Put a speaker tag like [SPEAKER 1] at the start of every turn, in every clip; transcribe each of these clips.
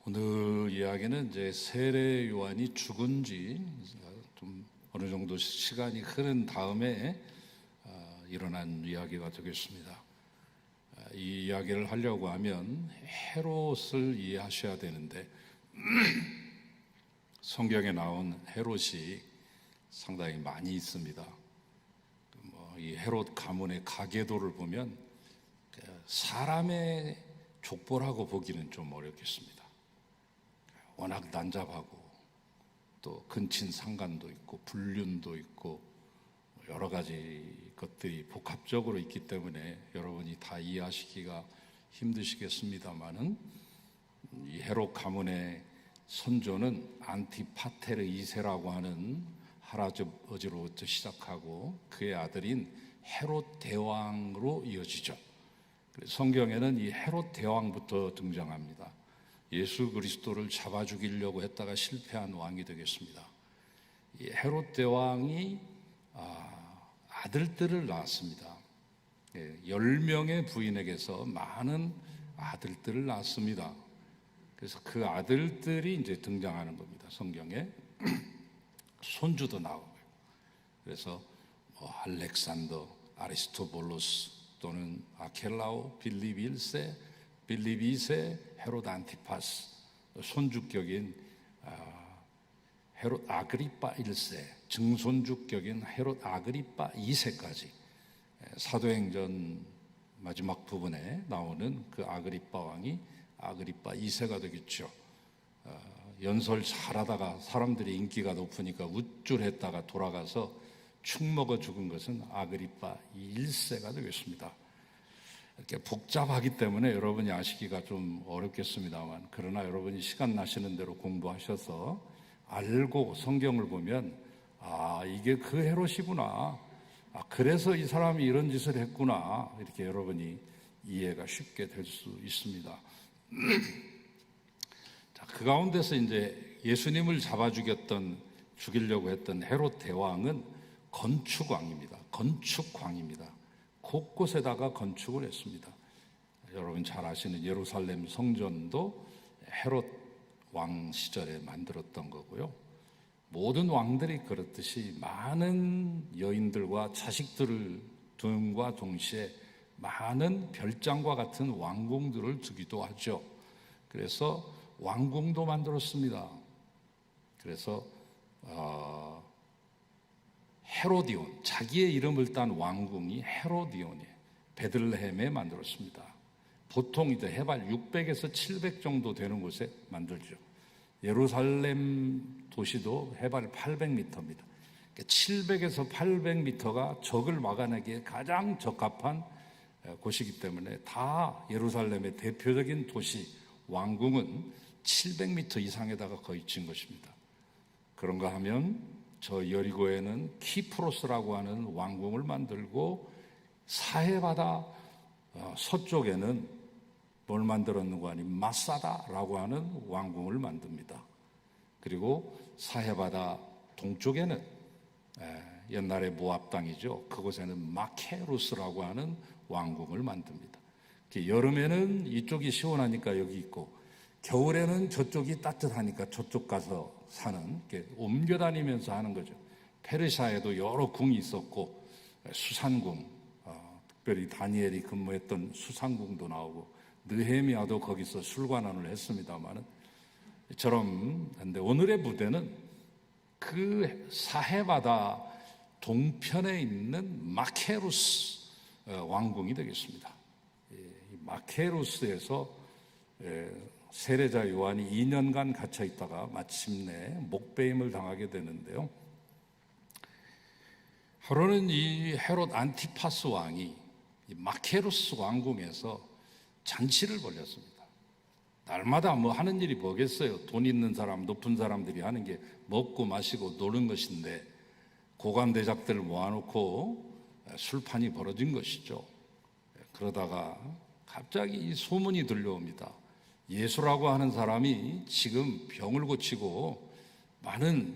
[SPEAKER 1] 오늘 이야기는 이제 세례 요한이 죽은 지 좀 어느 정도 시간이 흐른 다음에 일어난 이야기가 되겠습니다. 이 이야기를 하려고 하면 헤롯을 이해하셔야 되는데 성경에 나온 헤롯이 상당히 많이 있습니다. 이 헤롯 가문의 가계도를 보면 사람의 족보라고 보기는 좀 어렵겠습니다. 워낙 난잡하고 또 근친 상간도 있고 불륜도 있고 여러 가지 것들이 복합적으로 있기 때문에 여러분이 다 이해하시기가 힘드시겠습니다만은 이 헤롯 가문의 선조는 안티파테르 2세라고 하는 할아버지로부터 시작하고 그의 아들인 헤롯 대왕으로 이어지죠. 성경에는 이 헤롯 대왕부터 등장합니다. 예수 그리스도를 잡아 죽이려고 했다가 실패한 왕이 되겠습니다. 이 헤롯 대왕이 아들들을 낳았습니다. 10명의 부인에게서 많은 아들들을 낳았습니다. 그래서 그 아들들이 이제 등장하는 겁니다. 성경에 손주도 나오고요. 그래서 알렉산더, 아리스토블루스 또는 아켈라오, 빌립 1세, 빌립 2세, 헤롯 안티파스, 손주격인 헤롯 아그리빠 1세, 증손주격인 헤롯 아그리빠 2세까지 사도행전 마지막 부분에 나오는 그 아그리빠 왕이 아그리빠 2세가 되겠죠. 연설 잘하다가 사람들이 인기가 높으니까 우쭐했다가 돌아가서 축 먹어 죽은 것은 아그리빠 1세가 되겠습니다. 이렇게 복잡하기 때문에 여러분이 아시기가 좀 어렵겠습니다만, 그러나 여러분이 시간 나시는 대로 공부하셔서 알고 성경을 보면 이게 그 헤롯이구나, 그래서 이 사람이 이런 짓을 했구나, 이렇게 여러분이 이해가 쉽게 될 수 있습니다. 자, 그 가운데서 이제 예수님을 잡아 죽이려고 했던 헤롯 대왕은 건축왕입니다. 건축광입니다. 곳곳에다가 건축을 했습니다. 여러분 잘 아시는 예루살렘 성전도 헤롯 왕 시절에 만들었던 거고요. 모든 왕들이 그렇듯이 많은 여인들과 자식들을 둔과 동시에 많은 별장과 같은 왕궁들을 두기도 하죠. 그래서 왕궁도 만들었습니다. 그래서 헤로디온, 자기의 이름을 딴 왕궁이 헤로디온이에요. 베들레헴에 만들었습니다. 보통 이제 해발 600에서 700 정도 되는 곳에 만들죠. 예루살렘 도시도 해발 800m입니다. 700에서 800m가 적을 막아내기에 가장 적합한 곳이기 때문에 다 예루살렘의 대표적인 도시 왕궁은 700m 이상에다가 거의 진 것입니다. 그런가 하면 저 여리고에는 키프로스라고 하는 왕궁을 만들고 사해바다 서쪽에는 뭘 만들었는가 하니 마사다라고 하는 왕궁을 만듭니다. 그리고 사해바다 동쪽에는 옛날에 모압 땅이죠. 그곳에는 마케루스라고 하는 왕궁을 만듭니다. 여름에는 이쪽이 시원하니까 여기 있고 겨울에는 저쪽이 따뜻하니까 저쪽 가서 사는, 옮겨 다니면서 하는 거죠. 페르시아에도 여러 궁이 있었고 수산궁, 특별히 다니엘이 근무했던 수산궁도 나오고 느헤미야도 거기서 술관원을 했습니다만은 이처럼. 근데 오늘의 무대는 그 사해바다 동편에 있는 마케루스 왕궁이 되겠습니다. 이 마케루스에서 세례자 요한이 2년간 갇혀 있다가 마침내 목배임을 당하게 되는데요. 하루는 이 헤롯 안티파스 왕이 이 마케루스 왕궁에서 잔치를 벌였습니다. 날마다 하는 일이 뭐겠어요? 돈 있는 사람, 높은 사람들이 하는 게 먹고 마시고 노는 것인데 고관대작들을 모아놓고 술판이 벌어진 것이죠. 그러다가 갑자기 이 소문이 들려옵니다. 예수라고 하는 사람이 지금 병을 고치고 많은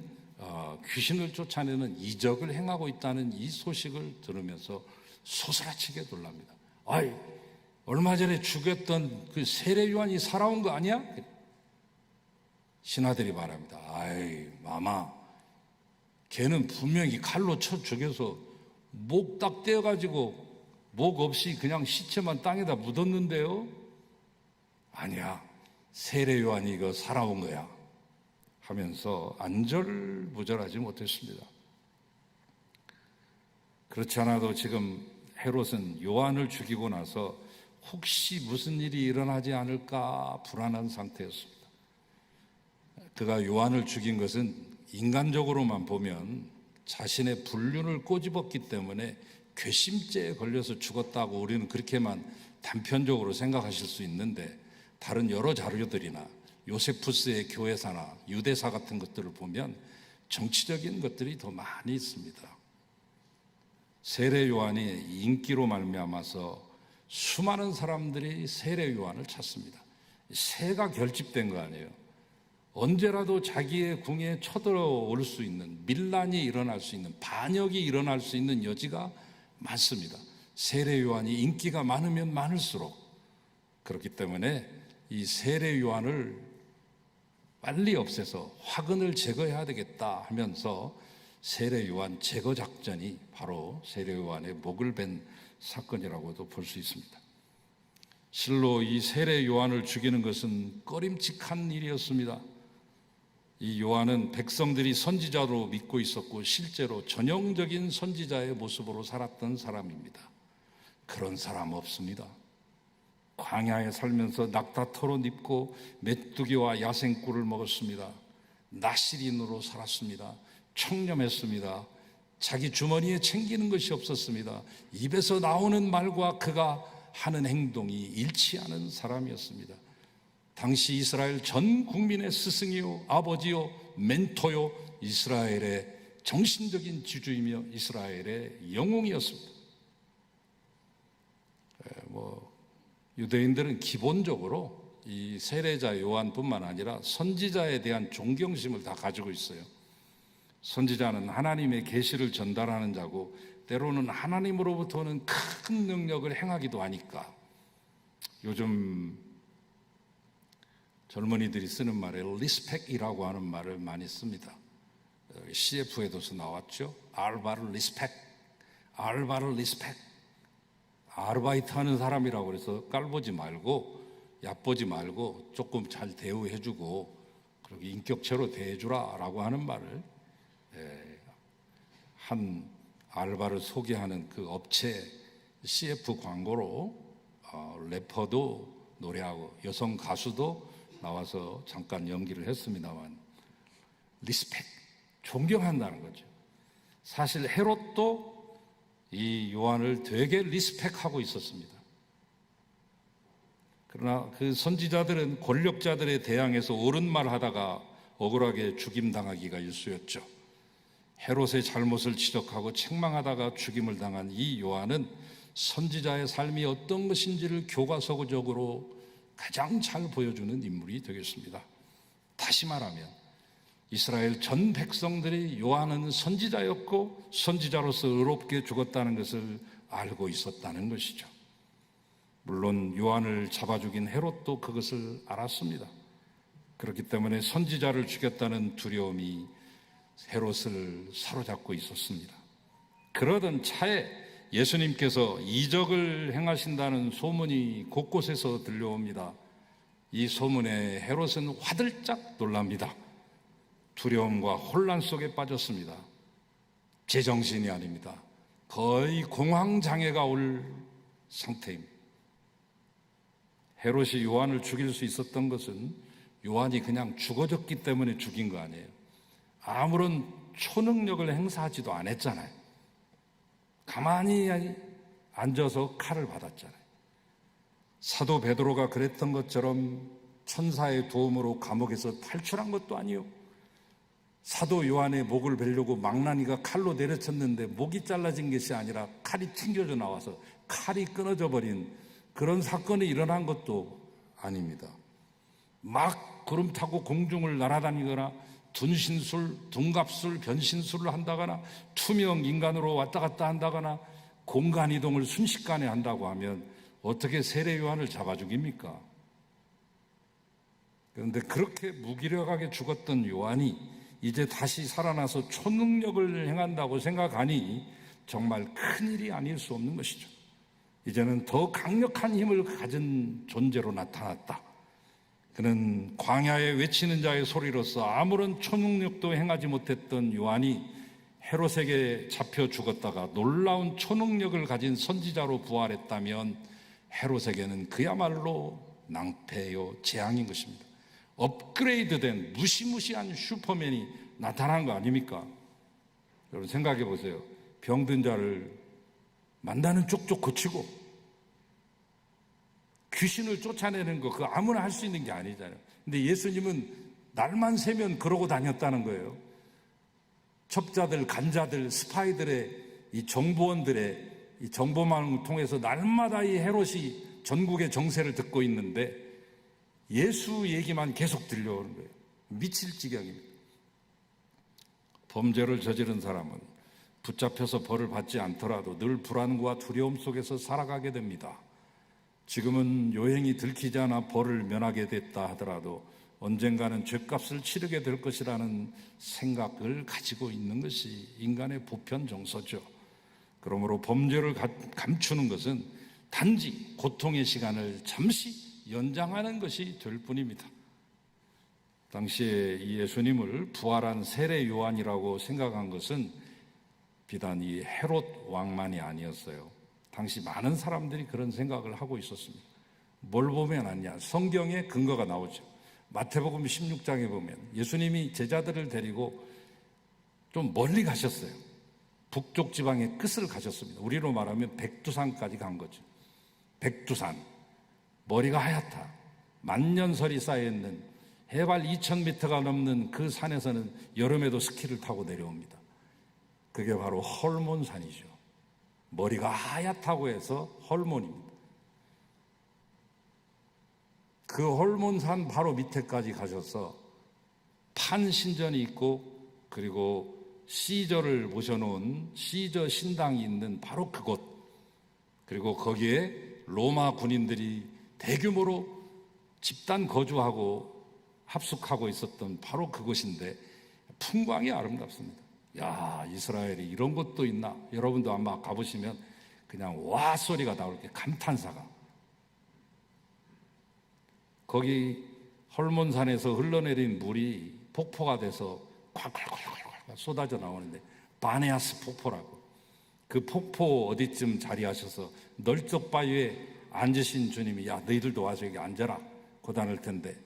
[SPEAKER 1] 귀신을 쫓아내는 이적을 행하고 있다는 이 소식을 들으면서 소스라치게 놀랍니다. 얼마 전에 죽였던 그 세례 요한이 살아온 거 아니야? 신하들이 말합니다. 아이, 마마, 걔는 분명히 칼로 쳐 죽여서 목 딱 떼어가지고 목 없이 그냥 시체만 땅에다 묻었는데요? 아니야, 세례 요한이 이거 살아온 거야 하면서 안절부절하지 못했습니다. 그렇지 않아도 지금 헤롯은 요한을 죽이고 나서 혹시 무슨 일이 일어나지 않을까 불안한 상태였습니다. 그가 요한을 죽인 것은 인간적으로만 보면 자신의 불륜을 꼬집었기 때문에 괘씸죄에 걸려서 죽었다고 우리는 그렇게만 단편적으로 생각하실 수 있는데, 다른 여러 자료들이나 요세푸스의 교회사나 유대사 같은 것들을 보면 정치적인 것들이 더 많이 있습니다. 세례 요한이 인기로 말미암아서 수많은 사람들이 세례 요한을 찾습니다. 새가 결집된 거 아니에요. 언제라도 자기의 궁에 쳐들어올 수 있는, 밀란이 일어날 수 있는, 반역이 일어날 수 있는 여지가 많습니다. 세례 요한이 인기가 많으면 많을수록. 그렇기 때문에 이 세례 요한을 빨리 없애서 화근을 제거해야 되겠다 하면서 세례 요한 제거 작전이 바로 세례 요한의 목을 벤 사건이라고도 볼 수 있습니다. 실로 이 세례 요한을 죽이는 것은 꺼림칙한 일이었습니다. 이 요한은 백성들이 선지자로 믿고 있었고 실제로 전형적인 선지자의 모습으로 살았던 사람입니다. 그런 사람 없습니다. 광야에 살면서 낙타털옷 입고 메뚜기와 야생꿀을 먹었습니다. 나시린으로 살았습니다. 청렴했습니다. 자기 주머니에 챙기는 것이 없었습니다. 입에서 나오는 말과 그가 하는 행동이 일치하는 사람이었습니다. 당시 이스라엘 전 국민의 스승이요, 아버지요, 멘토요, 이스라엘의 정신적인 지주이며 이스라엘의 영웅이었습니다. 유대인들은 기본적으로 이 세례자 요한뿐만 아니라 선지자에 대한 존경심을 다 가지고 있어요. 선지자는 하나님의 계시를 전달하는 자고 때로는 하나님으로부터는 큰 능력을 행하기도 하니까, 요즘 젊은이들이 쓰는 말에 리스펙이라고 하는 말을 많이 씁니다. CF에도서 나왔죠. 알바를 리스펙, 알바를 리스펙. 아르바이트 하는 사람이라고 그래서 깔보지 말고 얕보지 말고 조금 잘 대우해주고 그렇게 인격체로 대해주라라고 하는 말을 한 알바를 소개하는 그 업체 CF 광고로 래퍼도 노래하고 여성 가수도 나와서 잠깐 연기를 했습니다만, 리스펙, 존경한다는 거죠. 사실 헤롯도 이 요한을 되게 리스펙하고 있었습니다. 그러나 그 선지자들은 권력자들에 대항해서 옳은 말 하다가 억울하게 죽임당하기가 일쑤였죠. 헤롯의 잘못을 지적하고 책망하다가 죽임을 당한 이 요한은 선지자의 삶이 어떤 것인지를 교과서적으로 가장 잘 보여주는 인물이 되겠습니다. 다시 말하면 이스라엘 전 백성들이 요한은 선지자였고 선지자로서 의롭게 죽었다는 것을 알고 있었다는 것이죠. 물론 요한을 잡아 죽인 헤롯도 그것을 알았습니다. 그렇기 때문에 선지자를 죽였다는 두려움이 헤롯을 사로잡고 있었습니다. 그러던 차에 예수님께서 이적을 행하신다는 소문이 곳곳에서 들려옵니다. 이 소문에 헤롯은 화들짝 놀랍니다. 두려움과 혼란 속에 빠졌습니다. 제정신이 아닙니다. 거의 공황장애가 올 상태입니다. 헤롯이 요한을 죽일 수 있었던 것은 요한이 그냥 죽어졌기 때문에 죽인 거 아니에요. 아무런 초능력을 행사하지도 않았잖아요. 가만히 앉아서 칼을 받았잖아요. 사도 베드로가 그랬던 것처럼 천사의 도움으로 감옥에서 탈출한 것도 아니요. 사도 요한의 목을 베려고 망나니가 칼로 내려쳤는데 목이 잘라진 것이 아니라 칼이 튕겨져 나와서 칼이 끊어져 버린 그런 사건이 일어난 것도 아닙니다. 막 구름 타고 공중을 날아다니거나 둔신술, 둔갑술, 변신술을 한다거나 투명 인간으로 왔다 갔다 한다거나 공간 이동을 순식간에 한다고 하면 어떻게 세례 요한을 잡아 죽입니까? 그런데 그렇게 무기력하게 죽었던 요한이 이제 다시 살아나서 초능력을 행한다고 생각하니 정말 큰일이 아닐 수 없는 것이죠. 이제는 더 강력한 힘을 가진 존재로 나타났다. 그는 광야에 외치는 자의 소리로서 아무런 초능력도 행하지 못했던 요한이 헤롯에게 잡혀 죽었다가 놀라운 초능력을 가진 선지자로 부활했다면 헤롯에게는 그야말로 낭패요 재앙인 것입니다. 업그레이드된 무시무시한 슈퍼맨이 나타난 거 아닙니까? 여러분 생각해 보세요. 병든 자를 만나는 쪽쪽 고치고 귀신을 쫓아내는 거 그거 아무나 할 수 있는 게 아니잖아요. 근데 예수님은 날만 새면 그러고 다녔다는 거예요. 첩자들, 간자들, 스파이들의 이 정보원들의 이 정보망을 통해서 날마다 이 헤롯이 전국의 정세를 듣고 있는데 예수 얘기만 계속 들려오는 거예요. 미칠 지경입니다. 범죄를 저지른 사람은 붙잡혀서 벌을 받지 않더라도 늘 불안과 두려움 속에서 살아가게 됩니다. 지금은 요행이 들키지 않아 벌을 면하게 됐다 하더라도 언젠가는 죗값을 치르게 될 것이라는 생각을 가지고 있는 것이 인간의 보편 정서죠. 그러므로 범죄를 감추는 것은 단지 고통의 시간을 잠시 연장하는 것이 될 뿐입니다. 당시에 이 예수님을 부활한 세례 요한이라고 생각한 것은 비단 이 헤롯 왕만이 아니었어요. 당시 많은 사람들이 그런 생각을 하고 있었습니다. 뭘 보면 아니냐? 성경에 근거가 나오죠. 마태복음 16장에 보면 예수님이 제자들을 데리고 좀 멀리 가셨어요. 북쪽 지방의 끝을 가셨습니다. 우리로 말하면 백두산까지 간 거죠. 백두산, 머리가 하얗다. 만년설이 쌓여있는 해발 2000m가 넘는 그 산에서는 여름에도 스키를 타고 내려옵니다. 그게 바로 헐몬산이죠. 머리가 하얗다고 해서 헐몬입니다. 그 헐몬산 바로 밑에까지 가셔서 판신전이 있고 그리고 시저를 모셔놓은 시저 신당이 있는 바로 그곳, 그리고 거기에 로마 군인들이 대규모로 집단 거주하고 합숙하고 있었던 바로 그곳인데 풍광이 아름답습니다. 야, 이스라엘이 이런 곳도 있나? 여러분도 아마 가보시면 그냥 와 소리가 나올 게 감탄사가. 거기 헐몬산에서 흘러내린 물이 폭포가 돼서 콸콸콸콸 쏟아져 나오는데 바네아스 폭포라고. 그 폭포 어디쯤 자리하셔서 널쩍 바위에 앉으신 주님이 야 너희들도 와서 여기 앉아라 고단할 텐데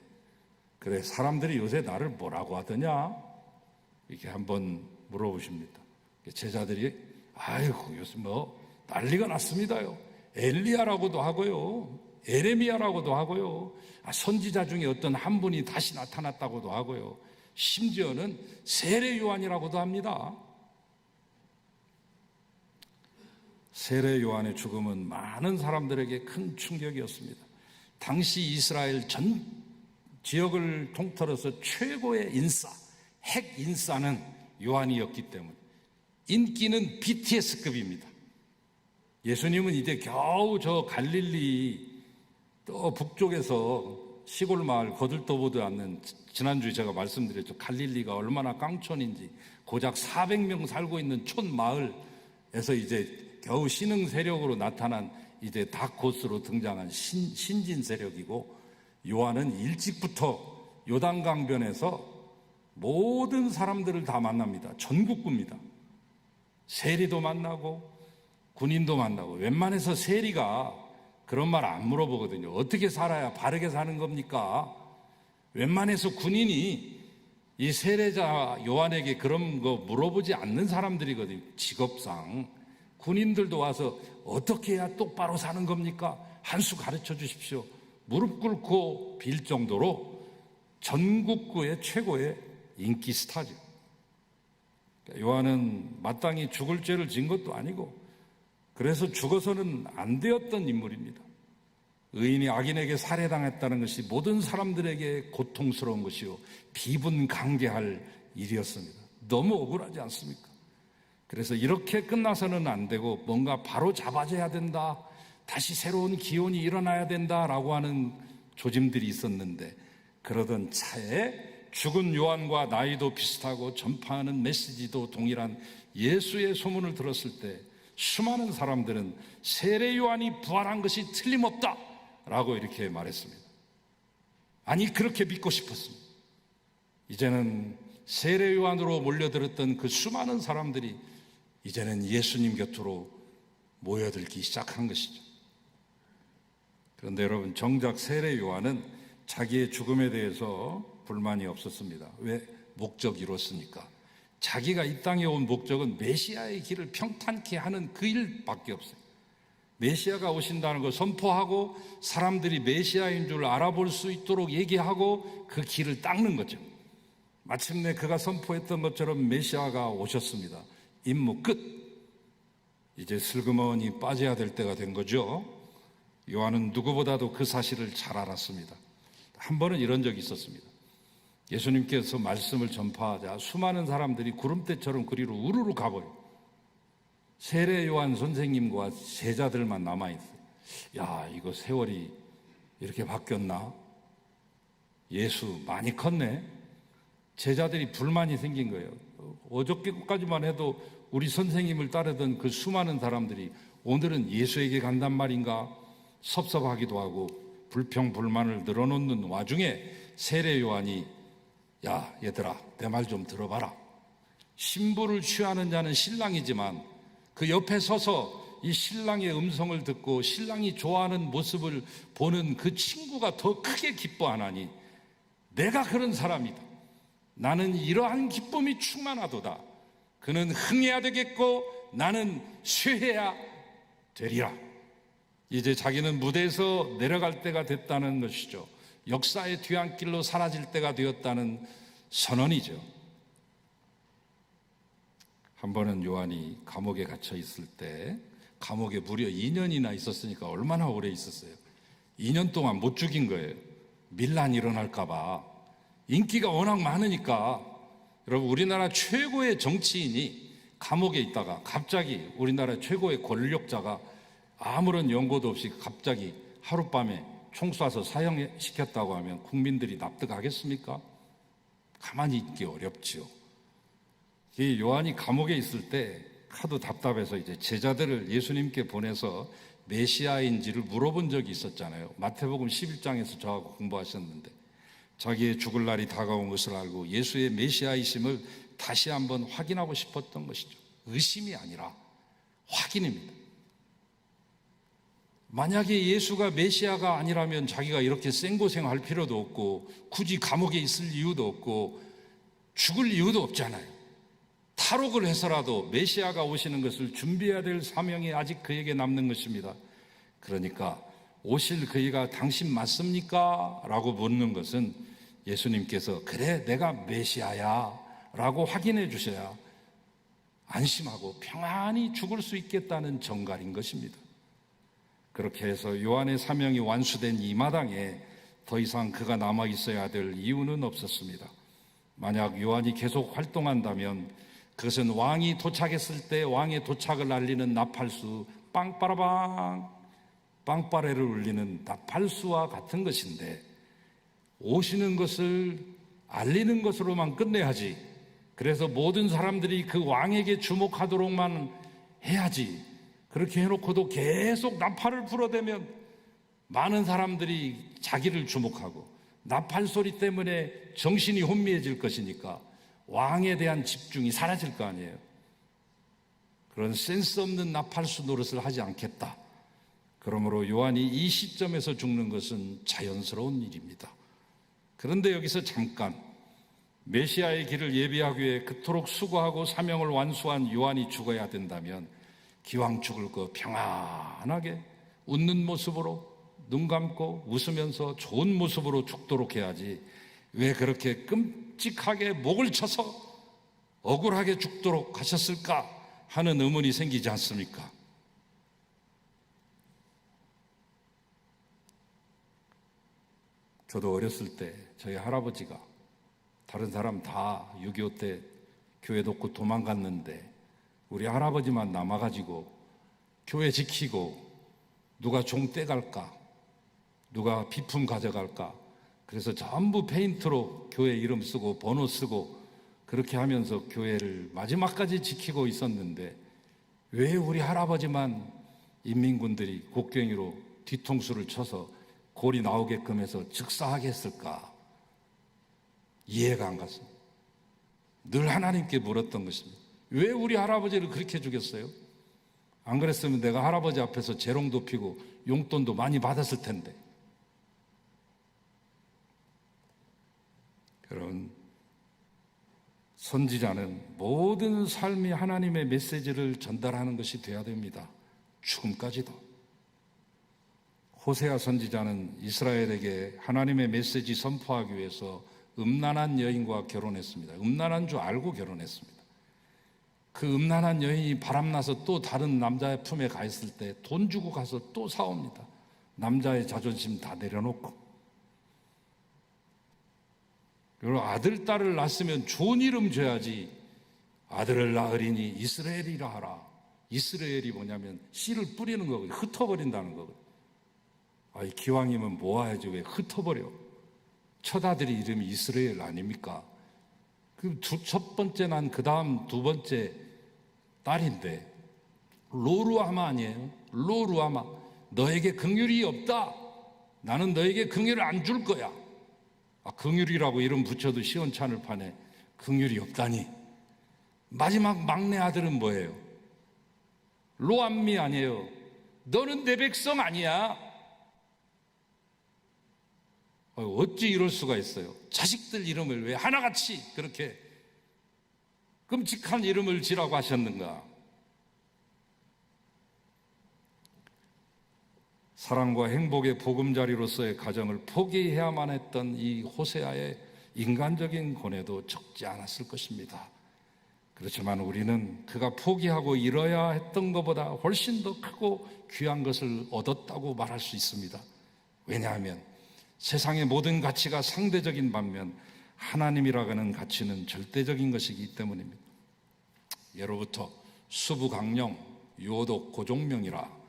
[SPEAKER 1] 그래 사람들이 요새 나를 뭐라고 하더냐 이렇게 한번 물어보십니다. 제자들이 아이고 요새 뭐 난리가 났습니다요. 엘리야라고도 하고요, 에레미야라고도 하고요, 선지자 중에 어떤 한 분이 다시 나타났다고도 하고요, 심지어는 세례 요한이라고도 합니다. 세례 요한의 죽음은 많은 사람들에게 큰 충격이었습니다. 당시 이스라엘 전 지역을 통틀어서 최고의 인싸, 핵 인싸는 요한이었기 때문에 인기는 BTS급입니다. 예수님은 이제 겨우 저 갈릴리 또 북쪽에서 시골 마을 거들떠보도 않는, 지난주에 제가 말씀드렸죠. 갈릴리가 얼마나 깡촌인지, 고작 400명 살고 있는 촌 마을에서 이제 겨우 신흥 세력으로 나타난 이제 다코스로 등장한 신진 세력이고, 요한은 일찍부터 요단강변에서 모든 사람들을 다 만납니다. 전국구입니다. 세리도 만나고 군인도 만나고. 웬만해서 세리가 그런 말 안 물어보거든요. 어떻게 살아야 바르게 사는 겁니까? 웬만해서 군인이 이 세례자 요한에게 그런 거 물어보지 않는 사람들이거든요. 직업상. 군인들도 와서 어떻게 해야 똑바로 사는 겁니까? 한 수 가르쳐 주십시오. 무릎 꿇고 빌 정도로 전국구의 최고의 인기 스타죠. 요한은 마땅히 죽을 죄를 진 것도 아니고 그래서 죽어서는 안 되었던 인물입니다. 의인이 악인에게 살해당했다는 것이 모든 사람들에게 고통스러운 것이요 비분강개할 일이었습니다. 너무 억울하지 않습니까? 그래서 이렇게 끝나서는 안 되고 뭔가 바로 잡아줘야 된다, 다시 새로운 기원이 일어나야 된다라고 하는 조짐들이 있었는데 그러던 차에 죽은 요한과 나이도 비슷하고 전파하는 메시지도 동일한 예수의 소문을 들었을 때 수많은 사람들은 세례 요한이 부활한 것이 틀림없다 라고 이렇게 말했습니다. 아니, 그렇게 믿고 싶었습니다. 이제는 세례 요한으로 몰려들었던 그 수많은 사람들이 이제는 예수님 곁으로 모여들기 시작한 것이죠. 그런데 여러분, 정작 세례 요한은 자기의 죽음에 대해서 불만이 없었습니다. 왜? 목적이 이뤘으니까. 자기가 이 땅에 온 목적은 메시아의 길을 평탄케 하는 그 일밖에 없어요. 메시아가 오신다는 걸 선포하고 사람들이 메시아인 줄 알아볼 수 있도록 얘기하고 그 길을 닦는 거죠. 마침내 그가 선포했던 것처럼 메시아가 오셨습니다. 임무 끝. 이제 슬그머니 빠져야 될 때가 된 거죠. 요한은 누구보다도 그 사실을 잘 알았습니다. 한 번은 이런 적이 있었습니다. 예수님께서 말씀을 전파하자 수많은 사람들이 구름대처럼 그리로 우르르 가버려요. 세례 요한 선생님과 제자들만 남아있어요. 야, 이거 세월이 이렇게 바뀌었나? 예수 많이 컸네? 제자들이 불만이 생긴 거예요. 어저께까지만 해도 우리 선생님을 따르던 그 수많은 사람들이 오늘은 예수에게 간단 말인가? 섭섭하기도 하고 불평불만을 늘어놓는 와중에 세례 요한이 야, 얘들아, 내 말 좀 들어봐라. 신부를 취하는 자는 신랑이지만 그 옆에 서서 이 신랑의 음성을 듣고 신랑이 좋아하는 모습을 보는 그 친구가 더 크게 기뻐하나니 내가 그런 사람이다. 나는 이러한 기쁨이 충만하도다. 그는 흥해야 되겠고 나는 쇠해야 되리라. 이제 자기는 무대에서 내려갈 때가 됐다는 것이죠. 역사의 뒤안길로 사라질 때가 되었다는 선언이죠. 한 번은 요한이 감옥에 갇혀 있을 때, 감옥에 무려 2년이나 있었으니까 얼마나 오래 있었어요. 2년 동안 못 죽인 거예요. 밀란이 일어날까 봐. 인기가 워낙 많으니까. 여러분, 우리나라 최고의 정치인이 감옥에 있다가 갑자기 우리나라 최고의 권력자가 아무런 연고도 없이 갑자기 하룻밤에 총 쏴서 사형시켰다고 하면 국민들이 납득하겠습니까? 가만히 있기 어렵지요. 이 요한이 감옥에 있을 때 하도 답답해서 이제 제자들을 예수님께 보내서 메시아인지를 물어본 적이 있었잖아요. 마태복음 11장에서 저하고 공부하셨는데 자기의 죽을 날이 다가온 것을 알고 예수의 메시아이심을 다시 한번 확인하고 싶었던 것이죠. 의심이 아니라 확인입니다. 만약에 예수가 메시아가 아니라면 자기가 이렇게 생고생할 필요도 없고 굳이 감옥에 있을 이유도 없고 죽을 이유도 없잖아요. 탈옥을 해서라도 메시아가 오시는 것을 준비해야 될 사명이 아직 그에게 남는 것입니다. 그러니까 오실 그이가 당신 맞습니까? 라고 묻는 것은 예수님께서 그래 내가 메시아야 라고 확인해 주셔야 안심하고 평안히 죽을 수 있겠다는 정갈인 것입니다. 그렇게 해서 요한의 사명이 완수된 이 마당에 더 이상 그가 남아 있어야 될 이유는 없었습니다. 만약 요한이 계속 활동한다면 그것은 왕이 도착했을 때 왕의 도착을 알리는 나팔수 빵빠라방 빵빠레를 울리는 나팔수와 같은 것인데 오시는 것을 알리는 것으로만 끝내야지. 그래서 모든 사람들이 그 왕에게 주목하도록만 해야지. 그렇게 해놓고도 계속 나팔을 불어대면 많은 사람들이 자기를 주목하고 나팔 소리 때문에 정신이 혼미해질 것이니까 왕에 대한 집중이 사라질 거 아니에요. 그런 센스 없는 나팔수 노릇을 하지 않겠다. 그러므로 요한이 이 시점에서 죽는 것은 자연스러운 일입니다. 그런데 여기서 잠깐 메시아의 길을 예비하기 위해 그토록 수고하고 사명을 완수한 요한이 죽어야 된다면 기왕 죽을 거 평안하게 웃는 모습으로 눈 감고 웃으면서 좋은 모습으로 죽도록 해야지 왜 그렇게 끔찍하게 목을 쳐서 억울하게 죽도록 하셨을까 하는 의문이 생기지 않습니까? 저도 어렸을 때 저희 할아버지가 다른 사람 다 6.25 때 교회 덮고 도망갔는데 우리 할아버지만 남아가지고 교회 지키고 누가 종 떼갈까 누가 비품 가져갈까 그래서 전부 페인트로 교회 이름 쓰고 번호 쓰고 그렇게 하면서 교회를 마지막까지 지키고 있었는데, 왜 우리 할아버지만 인민군들이 곡괭이로 뒤통수를 쳐서 골이 나오게끔 해서 즉사하게 했을까? 이해가 안 갔습니다. 늘 하나님께 물었던 것입니다. 왜 우리 할아버지를 그렇게 죽였어요? 안 그랬으면 내가 할아버지 앞에서 재롱도 피고 용돈도 많이 받았을 텐데. 그런 선지자는 모든 삶이 하나님의 메시지를 전달하는 것이 되어야 됩니다. 죽음까지도. 호세아 선지자는 이스라엘에게 하나님의 메시지 선포하기 위해서 음란한 여인과 결혼했습니다. 음란한 줄 알고 결혼했습니다. 그 음란한 여인이 바람나서 또 다른 남자의 품에 가 있을 때 돈 주고 가서 또 사옵니다. 남자의 자존심 다 내려놓고. 그리고 아들, 딸을 낳았으면 좋은 이름 줘야지. 아들을 낳으리니 이스라엘이라 하라. 이스라엘이 뭐냐면 씨를 뿌리는 거거든요. 흩어버린다는 거거든요. 아이, 기왕이면 모아야지 왜 흩어버려. 첫 아들이 이름이 이스라엘 아닙니까? 그 첫 번째 난 그 다음 두 번째 딸인데 로루아마 아니에요? 로루아마. 너에게 긍휼이 없다. 나는 너에게 긍휼을 안 줄 거야. 긍휼이라고 이름 붙여도 시원찮을 판에 긍휼이 없다니. 마지막 막내 아들은 뭐예요? 로암미 아니에요? 너는 내 백성 아니야. 어찌 이럴 수가 있어요? 자식들 이름을 왜 하나같이 그렇게 끔찍한 이름을 지라고 하셨는가? 사랑과 행복의 보금자리로서의 가정을 포기해야만 했던 이 호세아의 인간적인 고뇌도 적지 않았을 것입니다. 그렇지만 우리는 그가 포기하고 잃어야 했던 것보다 훨씬 더 크고 귀한 것을 얻었다고 말할 수 있습니다. 왜냐하면 세상의 모든 가치가 상대적인 반면 하나님이라고 하는 가치는 절대적인 것이기 때문입니다. 예로부터 수부, 강령, 요독, 고종명이라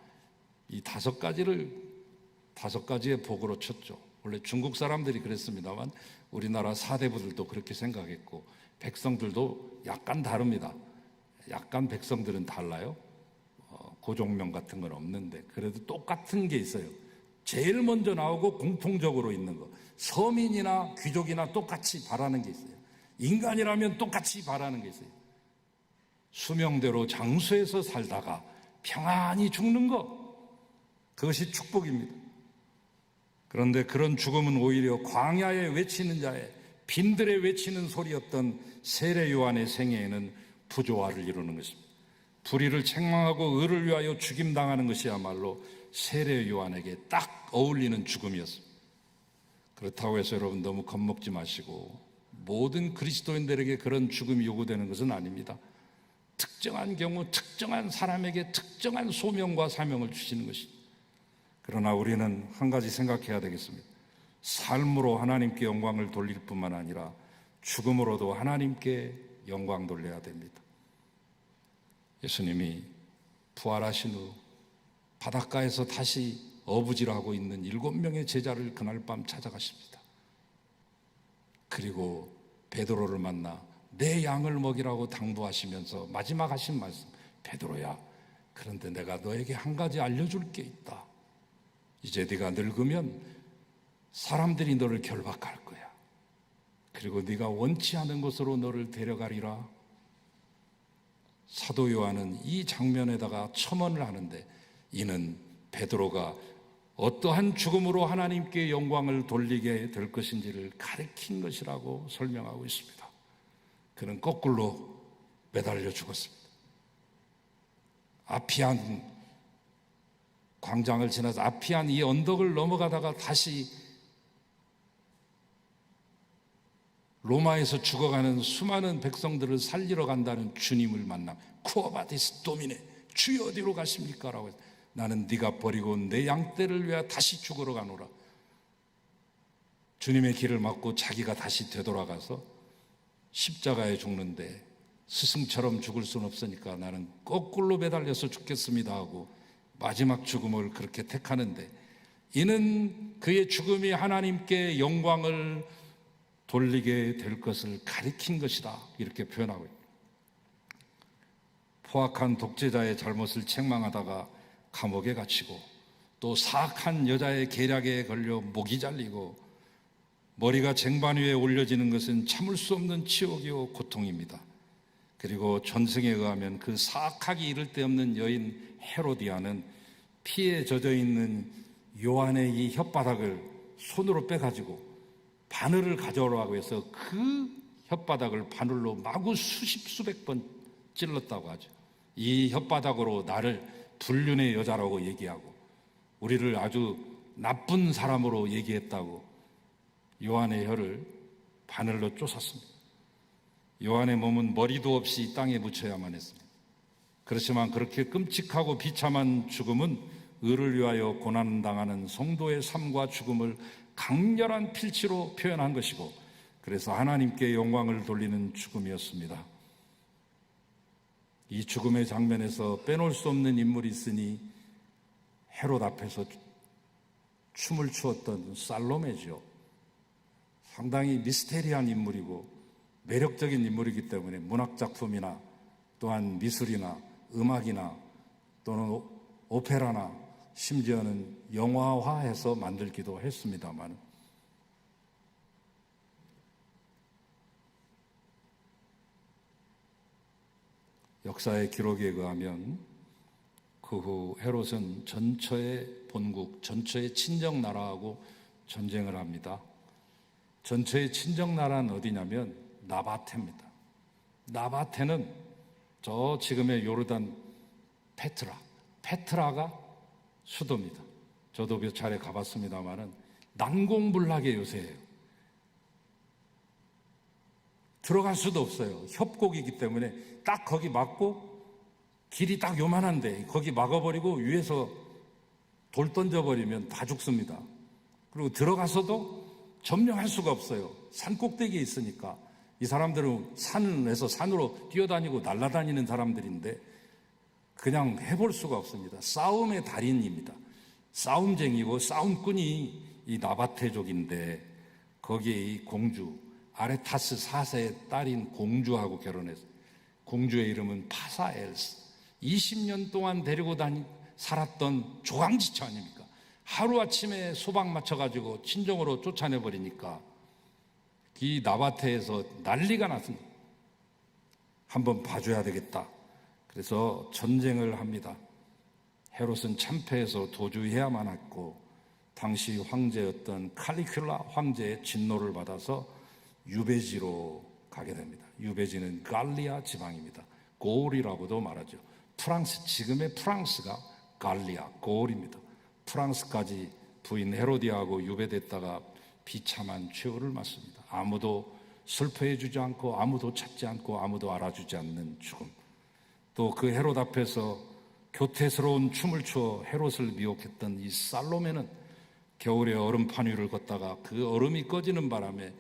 [SPEAKER 1] 이 다섯 가지의 복으로 쳤죠. 원래 중국 사람들이 그랬습니다만 우리나라 사대부들도 그렇게 생각했고 백성들도 약간 다릅니다. 약간 백성들은 달라요. 고종명 같은 건 없는데 그래도 똑같은 게 있어요. 제일 먼저 나오고 공통적으로 있는 거. 서민이나 귀족이나 똑같이 바라는 게 있어요. 인간이라면 똑같이 바라는 게 있어요. 수명대로 장수해서 살다가 평안히 죽는 것. 그것이 축복입니다. 그런데 그런 죽음은 오히려 광야에 외치는 자의, 빈들에 외치는 소리였던 세례 요한의 생애에는 부조화를 이루는 것입니다. 불의를 책망하고 의를 위하여 죽임당하는 것이야말로 세례 요한에게 딱 어울리는 죽음이었습니다. 그렇다고 해서 여러분 너무 겁먹지 마시고 모든 그리스도인들에게 그런 죽음이 요구되는 것은 아닙니다. 특정한 경우 특정한 사람에게 특정한 소명과 사명을 주시는 것입니다. 그러나 우리는 한 가지 생각해야 되겠습니다. 삶으로 하나님께 영광을 돌릴 뿐만 아니라 죽음으로도 하나님께 영광 돌려야 됩니다. 예수님이 부활하신 후 바닷가에서 다시 어부질하고 있는 7명의 제자를 그날 밤 찾아가십니다. 그리고 베드로를 만나 내 양을 먹이라고 당부하시면서 마지막 하신 말씀, 베드로야, 그런데 내가 너에게 한 가지 알려줄 게 있다. 이제 네가 늙으면 사람들이 너를 결박할 거야. 그리고 네가 원치 않은 곳으로 너를 데려가리라. 사도 요한은 이 장면에다가 첨언을 하는데 이는 베드로가 어떠한 죽음으로 하나님께 영광을 돌리게 될 것인지를 가리킨 것이라고 설명하고 있습니다. 그는 거꾸로 매달려 죽었습니다. 아피안 광장을 지나서 아피안 이 언덕을 넘어가다가 다시 로마에서 죽어가는 수많은 백성들을 살리러 간다는 주님을 만나 쿠어바디스 도미네, 주여 어디로 가십니까? 라고 해서 나는 네가 버리고 온 내 양떼를 위하여 다시 죽으러 가노라. 주님의 길을 막고 자기가 다시 되돌아가서 십자가에 죽는데 스승처럼 죽을 수는 없으니까 나는 거꾸로 매달려서 죽겠습니다 하고 마지막 죽음을 그렇게 택하는데 이는 그의 죽음이 하나님께 영광을 돌리게 될 것을 가리킨 것이다. 이렇게 표현하고 있습니다. 포악한 독재자의 잘못을 책망하다가 감옥에 갇히고, 또 사악한 여자의 계략에 걸려 목이 잘리고 머리가 쟁반 위에 올려지는 것은 참을 수 없는 치욕이요 고통입니다. 그리고 전승에 의하면 그 사악하기 이를 데 없는 여인 헤로디아는 피에 젖어 있는 요한의 이 혓바닥을 손으로 빼가지고 바늘을 가져오라고 해서 그 혓바닥을 바늘로 마구 수백 번 찔렀다고 하죠. 이 혓바닥으로 나를 불륜의 여자라고 얘기하고 우리를 아주 나쁜 사람으로 얘기했다고 요한의 혀를 바늘로 쪼쉈습니다. 요한의 몸은 머리도 없이 땅에 묻혀야만 했습니다. 그렇지만 그렇게 끔찍하고 비참한 죽음은 의를 위하여 고난당하는 성도의 삶과 죽음을 강렬한 필치로 표현한 것이고, 그래서 하나님께 영광을 돌리는 죽음이었습니다. 이 죽음의 장면에서 빼놓을 수 없는 인물이 있으니 헤롯 앞에서 춤을 추었던 살로메죠. 상당히 미스테리한 인물이고 매력적인 인물이기 때문에 문학작품이나 또한 미술이나 음악이나 또는 오페라나 심지어는 영화화해서 만들기도 했습니다만, 역사의 기록에 의하면 그 후 헤롯은 전처의 본국, 전처의 친정 나라하고 전쟁을 합니다. 전처의 친정 나라는 어디냐면 나바테입니다. 나바테는 저 지금의 요르단 페트라가 수도입니다. 저도 몇 차례 가봤습니다만은 난공불락의 요새예요. 들어갈 수도 없어요. 협곡이기 때문에 딱 거기 막고 길이 딱 요만한데 거기 막아버리고 위에서 돌 던져버리면 다 죽습니다. 그리고 들어가서도 점령할 수가 없어요. 산 꼭대기에 있으니까. 이 사람들은 산에서 산으로 뛰어다니고 날아다니는 사람들인데 그냥 해볼 수가 없습니다. 싸움의 달인입니다. 싸움쟁이고 싸움꾼이 이 나바테족인데, 거기에 이 공주 아레타스 4세의 딸인 공주하고 결혼했어요. 공주의 이름은 파사엘스. 20년 동안 데리고 살았던 조강지처 아닙니까? 하루아침에 소방 맞춰가지고 친정으로 쫓아내버리니까 이 나바테에서 난리가 났습니다. 한번 봐줘야 되겠다. 그래서 전쟁을 합니다. 헤롯은 참패해서 도주해야만 했고, 당시 황제였던 칼리큘라 황제의 진노를 받아서 유배지로 가게 됩니다. 유배지는 갈리아 지방입니다. 고을이라고도 말하죠. 지금의 프랑스가 갈리아, 고을입니다. 프랑스까지 부인 헤로디아하고 유배됐다가 비참한 최후를 맞습니다. 아무도 슬퍼해주지 않고 아무도 찾지 않고 아무도 알아주지 않는 죽음. 또 그 헤롯 앞에서 교태스러운 춤을 추어 헤롯을 미혹했던 이 살로메는 겨울에 얼음판 위를 걷다가 그 얼음이 꺼지는 바람에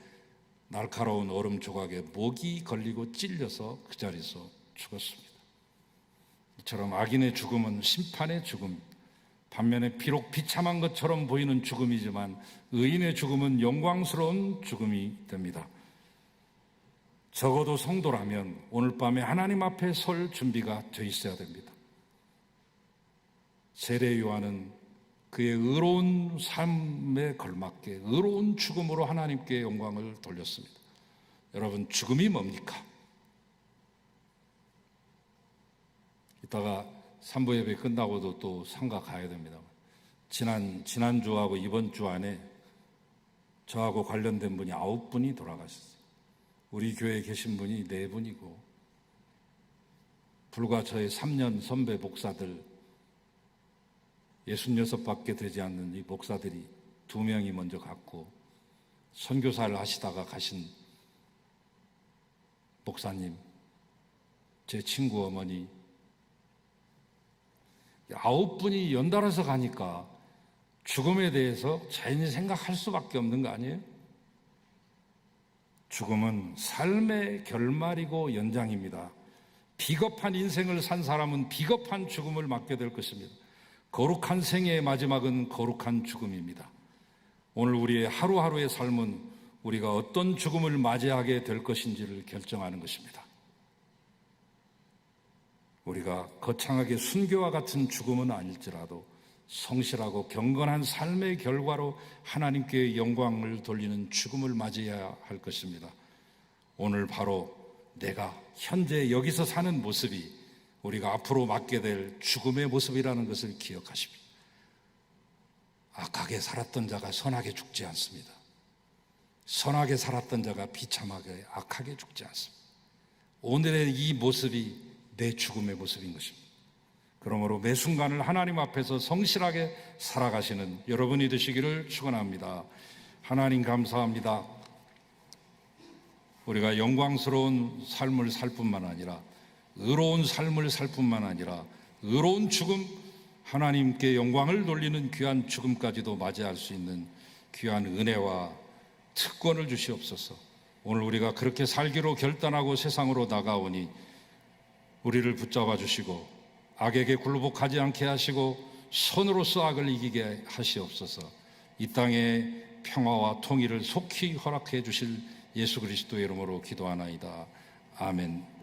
[SPEAKER 1] 날카로운 얼음 조각에 목이 걸리고 찔려서 그 자리에서 죽었습니다. 이처럼 악인의 죽음은 심판의 죽음, 반면에 비록 비참한 것처럼 보이는 죽음이지만 의인의 죽음은 영광스러운 죽음이 됩니다. 적어도 성도라면 오늘 밤에 하나님 앞에 설 준비가 돼 있어야 됩니다. 세례 요한은 그의 의로운 삶에 걸맞게 의로운 죽음으로 하나님께 영광을 돌렸습니다. 여러분, 죽음이 뭡니까? 이따가 3부 예배 끝나고도 또 상가 가야 됩니다. 지난주하고 이번 주 안에 저하고 관련된 분이 9분이 돌아가셨어요. 우리 교회에 계신 분이 4분이고, 불과 저의 3년 선배 목사들 66밖에 되지 않는 이 목사들이 2명이 먼저 갔고, 선교사를 하시다가 가신 목사님, 제 친구 어머니 9분이 연달아서 가니까 죽음에 대해서 자연히 생각할 수밖에 없는 거 아니에요? 죽음은 삶의 결말이고 연장입니다. 비겁한 인생을 산 사람은 비겁한 죽음을 맞게 될 것입니다. 거룩한 생애의 마지막은 거룩한 죽음입니다. 오늘 우리의 하루하루의 삶은 우리가 어떤 죽음을 맞이하게 될 것인지를 결정하는 것입니다. 우리가 거창하게 순교와 같은 죽음은 아닐지라도 성실하고 경건한 삶의 결과로 하나님께 영광을 돌리는 죽음을 맞이해야 할 것입니다. 오늘 바로 내가 현재 여기서 사는 모습이 우리가 앞으로 맞게 될 죽음의 모습이라는 것을 기억하십시오. 악하게 살았던 자가 선하게 죽지 않습니다. 선하게 살았던 자가 비참하게 악하게 죽지 않습니다. 오늘의 이 모습이 내 죽음의 모습인 것입니다. 그러므로 매 순간을 하나님 앞에서 성실하게 살아가시는 여러분이 되시기를 축원합니다. 하나님 감사합니다. 우리가 영광스러운 삶을 살 뿐만 아니라 의로운 삶을 살 뿐만 아니라 의로운 죽음, 하나님께 영광을 돌리는 귀한 죽음까지도 맞이할 수 있는 귀한 은혜와 특권을 주시옵소서. 오늘 우리가 그렇게 살기로 결단하고 세상으로 나가오니 우리를 붙잡아 주시고 악에게 굴복하지 않게 하시고 선으로서 악을 이기게 하시옵소서. 이 땅에 평화와 통일을 속히 허락해 주실 예수 그리스도의 이름으로 기도하나이다. 아멘.